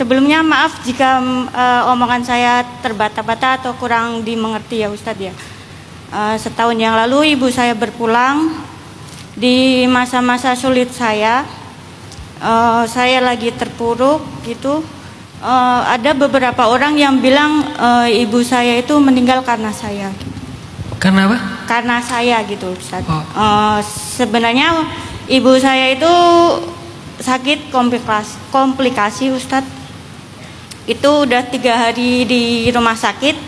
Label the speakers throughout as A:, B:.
A: Sebelumnya maaf jika omongan saya terbata-bata atau kurang dimengerti ya Ustadz ya. Setahun yang lalu ibu saya berpulang di masa-masa sulit saya. Saya lagi terpuruk gitu. Ada beberapa orang yang bilang ibu saya itu meninggal karena saya.
B: Karena apa?
A: Karena saya gitu Ustadz.
B: Sebenarnya
A: ibu saya itu sakit komplikasi Ustadz. Itu udah 3 hari di rumah sakit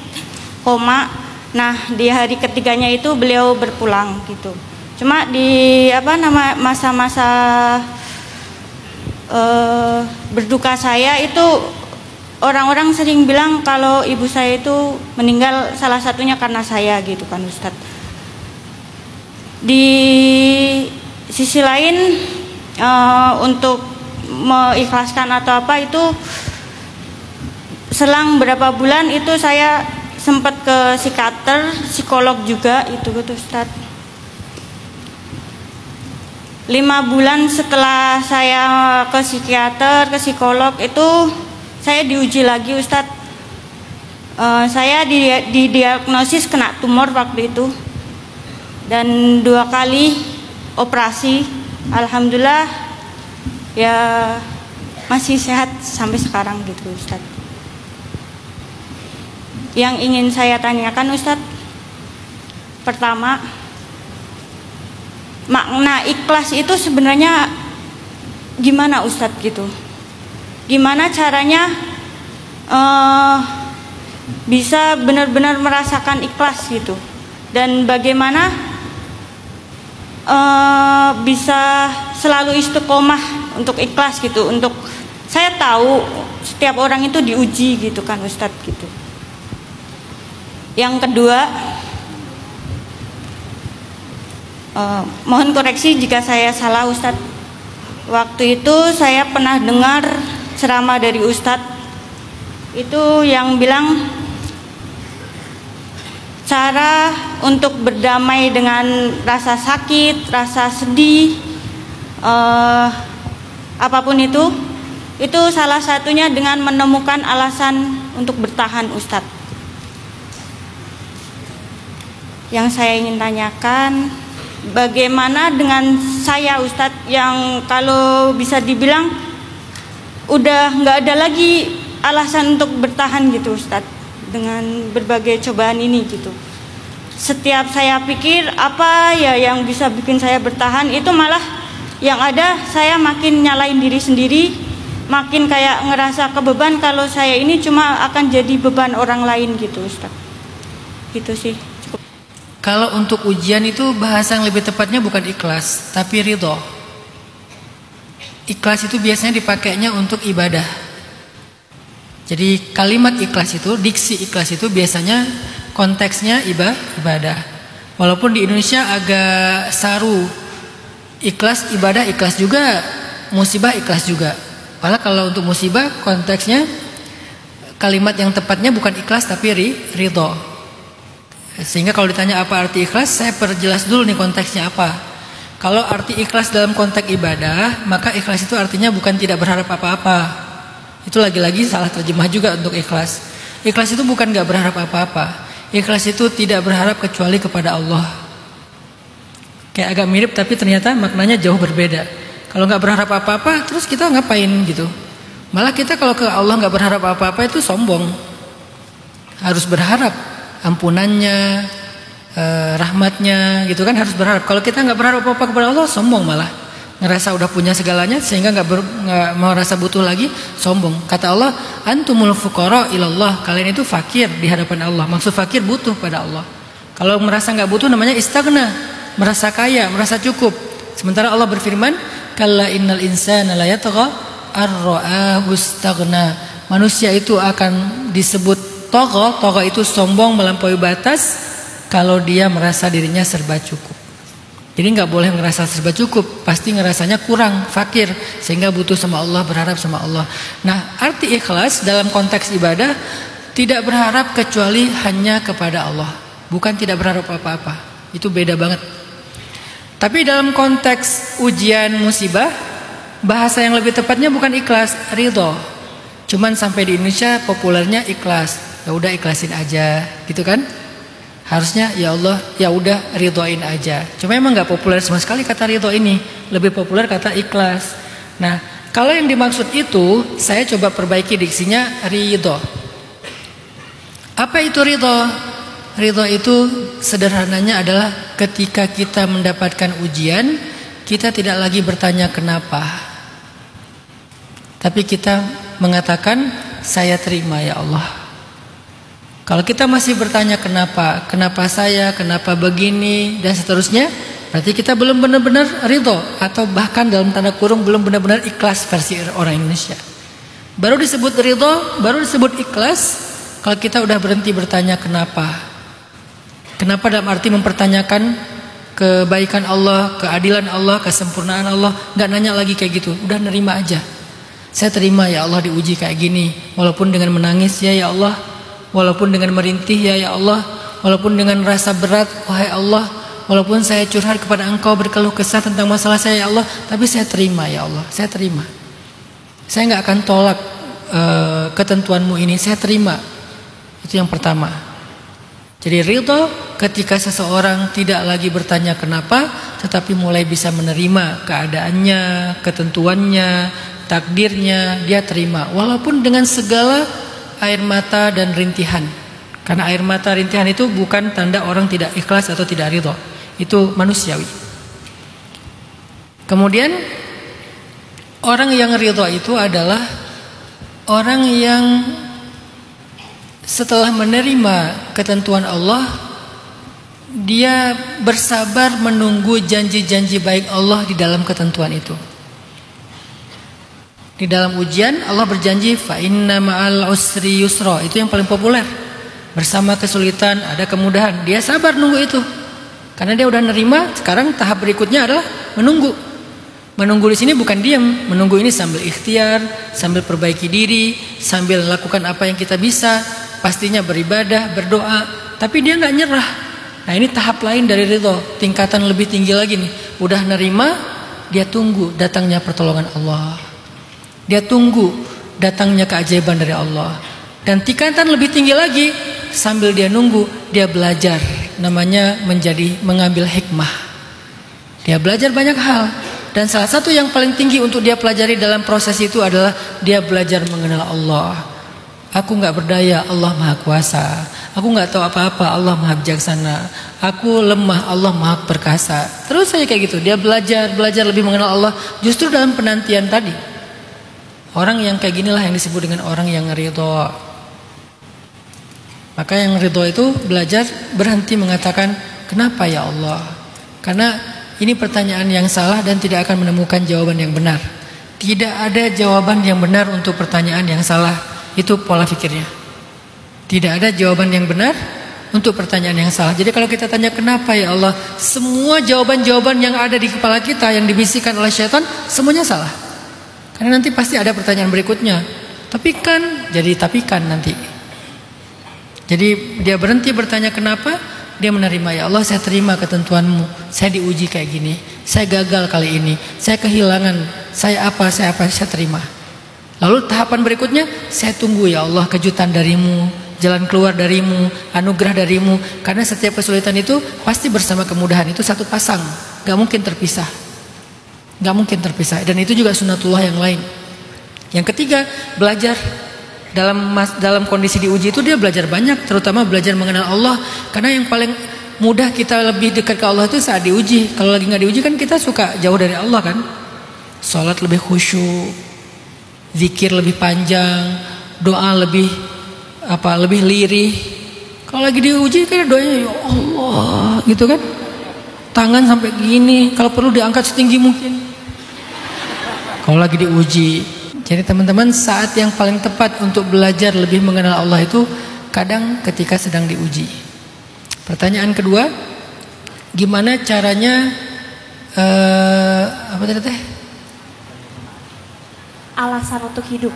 A: koma. Nah di hari ketiganya itu beliau berpulang gitu. Cuma di masa-masa berduka saya itu orang-orang sering bilang kalau ibu saya itu meninggal salah satunya karena saya gitu kan Ustadz. Di sisi lain untuk mengikhlaskan atau apa itu selang berapa bulan itu saya sempat ke psikolog juga itu Ustadz. 5 bulan setelah saya ke psikiater, ke psikolog itu saya diuji lagi Ustadz. Saya didiagnosis kena tumor waktu itu dan 2 kali operasi. Alhamdulillah ya masih sehat sampai sekarang gitu Ustadz. Yang ingin saya tanyakan Ustadz, pertama, makna ikhlas itu sebenarnya gimana Ustadz gitu? Gimana caranya bisa benar-benar merasakan ikhlas gitu? Dan bagaimana bisa selalu istiqomah untuk ikhlas gitu? Untuk saya tahu setiap orang itu diuji gitu kan Ustadz gitu. Yang kedua, mohon koreksi jika saya salah Ustadz. Waktu itu saya pernah dengar ceramah dari Ustadz itu yang bilang cara untuk berdamai dengan rasa sakit, rasa sedih, apapun itu salah satunya dengan menemukan alasan untuk bertahan Ustadz. Yang saya ingin tanyakan, bagaimana dengan saya Ustadz yang kalau bisa dibilang udah nggak ada lagi alasan untuk bertahan gitu Ustadz dengan berbagai cobaan ini gitu. Setiap saya pikir apa ya yang bisa bikin saya bertahan, itu malah yang ada saya makin nyalain diri sendiri, makin kayak ngerasa kebeban kalau saya ini cuma akan jadi beban orang lain gitu Ustadz. Gitu sih.
B: Kalau untuk ujian itu bahasa yang lebih tepatnya bukan ikhlas, tapi ridho. Ikhlas itu biasanya dipakainya untuk ibadah. Jadi kalimat ikhlas itu, diksi ikhlas itu biasanya konteksnya ibadah. Walaupun di Indonesia agak saru, ikhlas ibadah ikhlas juga, musibah ikhlas juga. Padahal kalau untuk musibah konteksnya kalimat yang tepatnya bukan ikhlas tapi ridho. Sehingga kalau ditanya apa arti ikhlas, saya perjelas dulu nih konteksnya apa. Kalau arti ikhlas dalam konteks ibadah, maka ikhlas itu artinya bukan tidak berharap apa-apa. Itu lagi-lagi salah terjemah juga untuk ikhlas. Ikhlas itu bukan gak berharap apa-apa. Ikhlas itu tidak berharap kecuali kepada Allah. Kayak agak mirip tapi ternyata maknanya jauh berbeda. Kalau gak berharap apa-apa, terus kita ngapain gitu? Malah kita kalau ke Allah gak berharap apa-apa itu sombong. Harus berharap ampunannya, rahmatnya gitu kan, harus berharap. Kalau kita nggak berharap apa-apa kepada Allah, sombong malah. Ngerasa udah punya segalanya sehingga nggak mau rasa butuh lagi, sombong. Kata Allah, antumul fuqara ilallah, kalian itu fakir di hadapan Allah. Maksud fakir butuh pada Allah. Kalau merasa nggak butuh namanya istaghna, merasa kaya, merasa cukup. Sementara Allah berfirman, kalla innal insana la yatgha ar-ra'ahu istaghna. Manusia itu akan disebut togo itu sombong melampaui batas kalau dia merasa dirinya serba cukup. Jadi nggak boleh ngerasa serba cukup, pasti ngerasanya kurang, fakir, sehingga butuh sama Allah, berharap sama Allah. Nah, arti ikhlas dalam konteks ibadah tidak berharap kecuali hanya kepada Allah, bukan tidak berharap apa-apa. Itu beda banget. Tapi dalam konteks ujian musibah, bahasa yang lebih tepatnya bukan ikhlas, ridho. Cuman sampai di Indonesia populernya ikhlas. Ya udah ikhlasin aja, gitu kan? Harusnya ya Allah, ya udah ridhoin aja. Cuma emang nggak populer sama sekali kata ridho ini. Lebih populer kata ikhlas. Nah, kalau yang dimaksud itu, saya coba perbaiki diksinya ridho. Apa itu ridho? Ridho itu sederhananya adalah ketika kita mendapatkan ujian, kita tidak lagi bertanya kenapa, tapi kita mengatakan saya terima ya Allah. Kalau kita masih bertanya kenapa saya, kenapa begini dan seterusnya, berarti kita belum benar-benar ridho, atau bahkan dalam tanda kurung belum benar-benar ikhlas versi orang Indonesia. Baru disebut ridho, baru disebut ikhlas kalau kita udah berhenti bertanya kenapa. Kenapa dalam arti mempertanyakan kebaikan Allah, keadilan Allah, kesempurnaan Allah, nggak nanya lagi kayak gitu, udah nerima aja. Saya terima ya Allah diuji kayak gini, walaupun dengan menangis ya Allah, walaupun dengan merintih ya Allah, walaupun dengan rasa berat wahai Allah, walaupun saya curhat kepada Engkau berkeluh kesah tentang masalah saya ya Allah, tapi saya terima ya Allah, saya terima. Saya nggak akan tolak ketentuanmu ini, saya terima. Itu yang pertama. Jadi ridho ketika seseorang tidak lagi bertanya kenapa, tetapi mulai bisa menerima keadaannya, ketentuannya, takdirnya, dia terima. Walaupun dengan segala air mata dan rintihan. Karena air mata rintihan itu bukan tanda orang tidak ikhlas atau tidak ridho. Itu manusiawi. Kemudian orang yang ridho itu adalah orang yang setelah menerima ketentuan Allah, dia bersabar menunggu janji-janji baik Allah di dalam ketentuan itu. Di dalam ujian Allah berjanji fa inna ma'al usri yusra, itu yang paling populer. Bersama kesulitan ada kemudahan. Dia sabar nunggu itu. Karena dia udah nerima, sekarang tahap berikutnya adalah menunggu. Menunggu di sini bukan diam, menunggu ini sambil ikhtiar, sambil perbaiki diri, sambil lakukan apa yang kita bisa. Pastinya beribadah, berdoa, tapi dia nggak nyerah. Nah ini tahap lain dari ridho, tingkatan lebih tinggi lagi nih. Udah nerima, dia tunggu datangnya pertolongan Allah. Dia tunggu datangnya keajaiban dari Allah. Dan tingkatan lebih tinggi lagi, sambil dia nunggu, dia belajar. Namanya mengambil hikmah. Dia belajar banyak hal. Dan salah satu yang paling tinggi untuk dia pelajari dalam proses itu adalah dia belajar mengenal Allah. Aku nggak berdaya, Allah Maha Kuasa. Aku nggak tahu apa-apa, Allah Maha Bijaksana. Aku lemah, Allah Maha Perkasa. Terus saya kayak gitu, dia belajar lebih mengenal Allah. Justru dalam penantian tadi, orang yang kayak ginilah yang disebut dengan orang yang ridho. Maka yang ridho itu belajar berhenti mengatakan kenapa ya Allah. Karena ini pertanyaan yang salah dan tidak akan menemukan jawaban yang benar. Tidak ada jawaban yang benar untuk pertanyaan yang salah. Itu pola pikirnya. Tidak ada jawaban yang benar untuk pertanyaan yang salah. Jadi kalau kita tanya kenapa ya Allah, semua jawaban-jawaban yang ada di kepala kita yang dibisikkan oleh syaitan semuanya salah. Karena nanti pasti ada pertanyaan berikutnya. Tapi kan nanti. Jadi dia berhenti bertanya kenapa, dia menerima ya Allah, saya terima ketentuanmu. Saya diuji kayak gini, saya gagal kali ini, saya kehilangan, saya terima. Lalu tahapan berikutnya, saya tunggu ya Allah kejutan darimu, jalan keluar darimu, anugerah darimu. Karena setiap kesulitan itu pasti bersama kemudahan, itu satu pasang, gak mungkin terpisah. Dan itu juga sunatullah yang lain. Yang ketiga, belajar. Dalam kondisi diuji itu dia belajar banyak, terutama belajar mengenal Allah. Karena yang paling mudah kita lebih dekat ke Allah itu saat diuji. Kalau lagi gak diuji kan kita suka jauh dari Allah kan. Sholat lebih khusyuk, zikir lebih panjang, doa lebih lirih. Kalau lagi diuji kan doanya ya Allah gitu kan. Tangan sampai gini, kalau perlu diangkat setinggi mungkin. Kalau lagi diuji. Jadi teman-teman, saat yang paling tepat untuk belajar lebih mengenal Allah itu kadang ketika sedang diuji. Pertanyaan kedua, gimana caranya
C: alasan untuk hidup.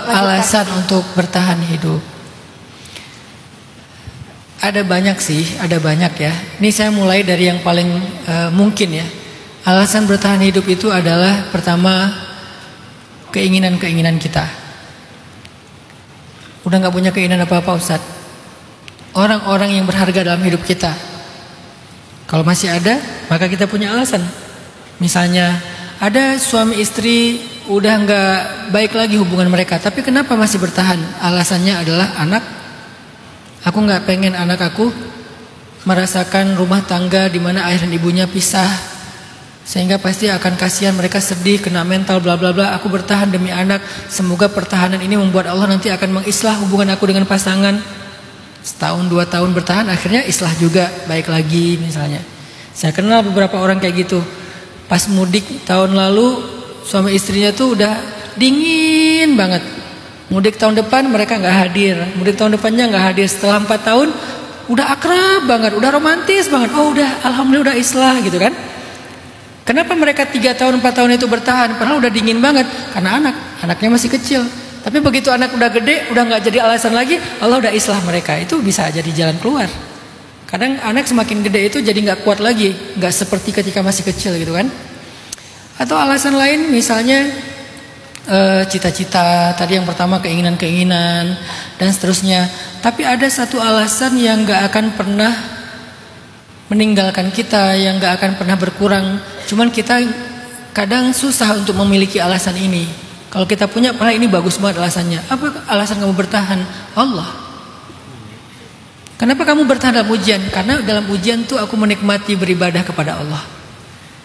B: Alasan untuk bertahan hidup. Ada banyak ya. Ini saya mulai dari yang paling mungkin ya. Alasan bertahan hidup itu adalah pertama keinginan-keinginan kita. Udah nggak punya keinginan apa-apa Ustaz. Orang-orang yang berharga dalam hidup kita, kalau masih ada, maka kita punya alasan. Misalnya ada suami istri udah nggak baik lagi hubungan mereka, tapi kenapa masih bertahan? Alasannya adalah anak. Aku nggak pengen anak aku merasakan rumah tangga di mana ayah dan ibunya pisah, sehingga pasti akan kasihan, mereka sedih, kena mental, bla bla bla. Aku bertahan demi anak. Semoga pertahanan ini membuat Allah nanti akan mengislah hubungan aku dengan pasangan. Setahun 2 tahun bertahan, akhirnya islah juga, baik lagi misalnya. Saya kenal beberapa orang kayak gitu. Pas mudik tahun lalu, suami istrinya tuh udah dingin banget. Mudik tahun depan mereka nggak hadir, mudik tahun depannya nggak hadir. Setelah 4 tahun udah akrab banget, udah romantis banget. Oh udah, alhamdulillah udah islah gitu kan. Kenapa mereka 3 tahun 4 tahun itu bertahan? Padahal udah dingin banget, karena anaknya masih kecil. Tapi begitu anak udah gede, udah nggak jadi alasan lagi, Allah udah islah mereka. Itu bisa jadi jalan keluar. Kadang anak semakin gede itu jadi nggak kuat lagi, nggak seperti ketika masih kecil gitu kan. Atau alasan lain misalnya cita-cita, tadi yang pertama keinginan-keinginan dan seterusnya. Tapi ada satu alasan yang nggak akan pernah meninggalkan kita, yang nggak akan pernah berkurang. Cuman kita kadang susah untuk memiliki alasan ini. Kalau kita punya, padahal ini bagus banget alasannya. Apa alasan kamu bertahan? Allah. Kenapa kamu bertahan dalam ujian? Karena dalam ujian itu aku menikmati beribadah kepada Allah.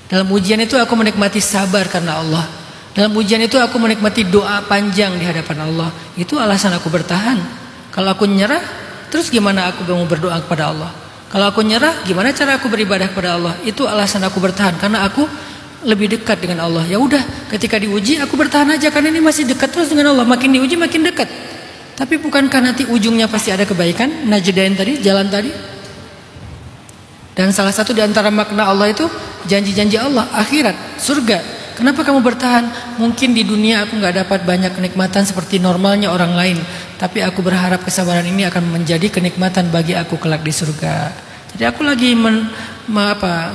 B: Dalam ujian itu aku menikmati sabar karena Allah. Dalam ujian itu aku menikmati doa panjang di hadapan Allah. Itu alasan aku bertahan. Kalau aku nyerah, terus gimana aku mau berdoa kepada Allah? Kalau aku nyerah, gimana cara aku beribadah kepada Allah? Itu alasan aku bertahan, karena aku lebih dekat dengan Allah. Ya udah, ketika diuji aku bertahan aja karena ini masih dekat terus dengan Allah. Makin diuji makin dekat. Tapi bukankah nanti ujungnya pasti ada kebaikan? Najdain tadi, jalan tadi. Dan salah satu di antara makna Allah itu janji-janji Allah, akhirat, surga. Kenapa kamu bertahan? Mungkin di dunia aku nggak dapat banyak kenikmatan seperti normalnya orang lain, tapi aku berharap kesabaran ini akan menjadi kenikmatan bagi aku kelak di surga. Jadi aku lagi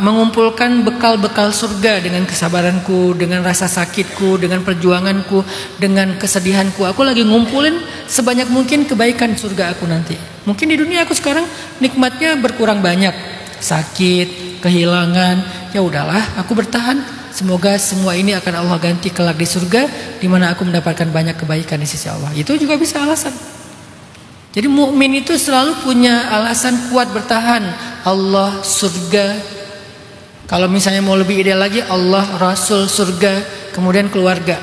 B: mengumpulkan bekal-bekal surga dengan kesabaranku, dengan rasa sakitku, dengan perjuanganku, dengan kesedihanku. Aku lagi ngumpulin sebanyak mungkin kebaikan surga aku nanti. Mungkin di dunia aku sekarang nikmatnya berkurang banyak, sakit, kehilangan. Ya udahlah, aku bertahan. Semoga semua ini akan Allah ganti kelak di surga, di mana aku mendapatkan banyak kebaikan di sisi Allah. Itu juga bisa alasan. Jadi mukmin itu selalu punya alasan kuat bertahan. Allah, surga. Kalau misalnya mau lebih ideal lagi, Allah, Rasul, surga, kemudian keluarga.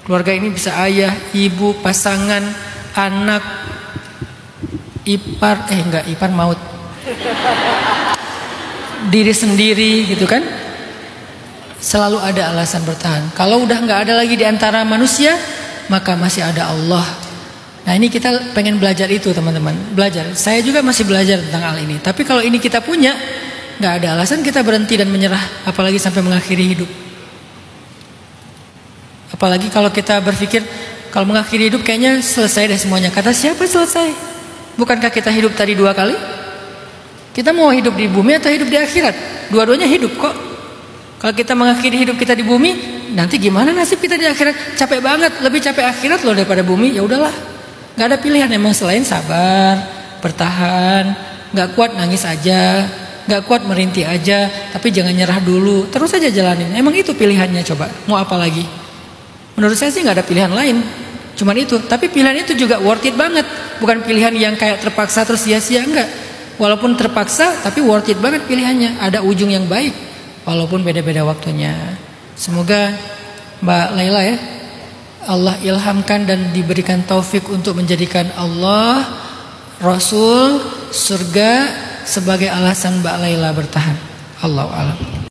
B: Keluarga ini bisa ayah, ibu, pasangan, anak, ipar, ipar maut. Diri sendiri gitu kan. Selalu ada alasan bertahan. Kalau udah nggak ada lagi di antara manusia, maka masih ada Allah. Nah ini kita pengen belajar itu teman-teman. Belajar, saya juga masih belajar tentang hal ini. Tapi kalau ini kita punya, gak ada alasan kita berhenti dan menyerah. Apalagi sampai mengakhiri hidup. Apalagi kalau kita berpikir, kalau mengakhiri hidup kayaknya selesai deh semuanya. Kata siapa selesai? Bukankah kita hidup tadi 2 kali? Kita mau hidup di bumi atau hidup di akhirat? Dua-duanya hidup kok. Kalau kita mengakhiri hidup kita di bumi, nanti gimana nasib kita di akhirat? Capek banget, lebih capek akhirat loh daripada bumi. Ya udahlah. Gak ada pilihan emang selain sabar, bertahan, gak kuat nangis aja, gak kuat merintih aja, tapi jangan nyerah dulu, terus aja jalanin. Emang itu pilihannya, coba mau apa lagi? Menurut saya sih gak ada pilihan lain, cuman itu. Tapi pilihan itu juga worth it banget, bukan pilihan yang kayak terpaksa terus sia-sia, enggak. Walaupun terpaksa, tapi worth it banget pilihannya, ada ujung yang baik, walaupun beda-beda waktunya. Semoga Mbak Laila ya, Allah ilhamkan dan diberikan taufik untuk menjadikan Allah, Rasul, surga sebagai alasan Mbak Laila bertahan. Allahu a'lam.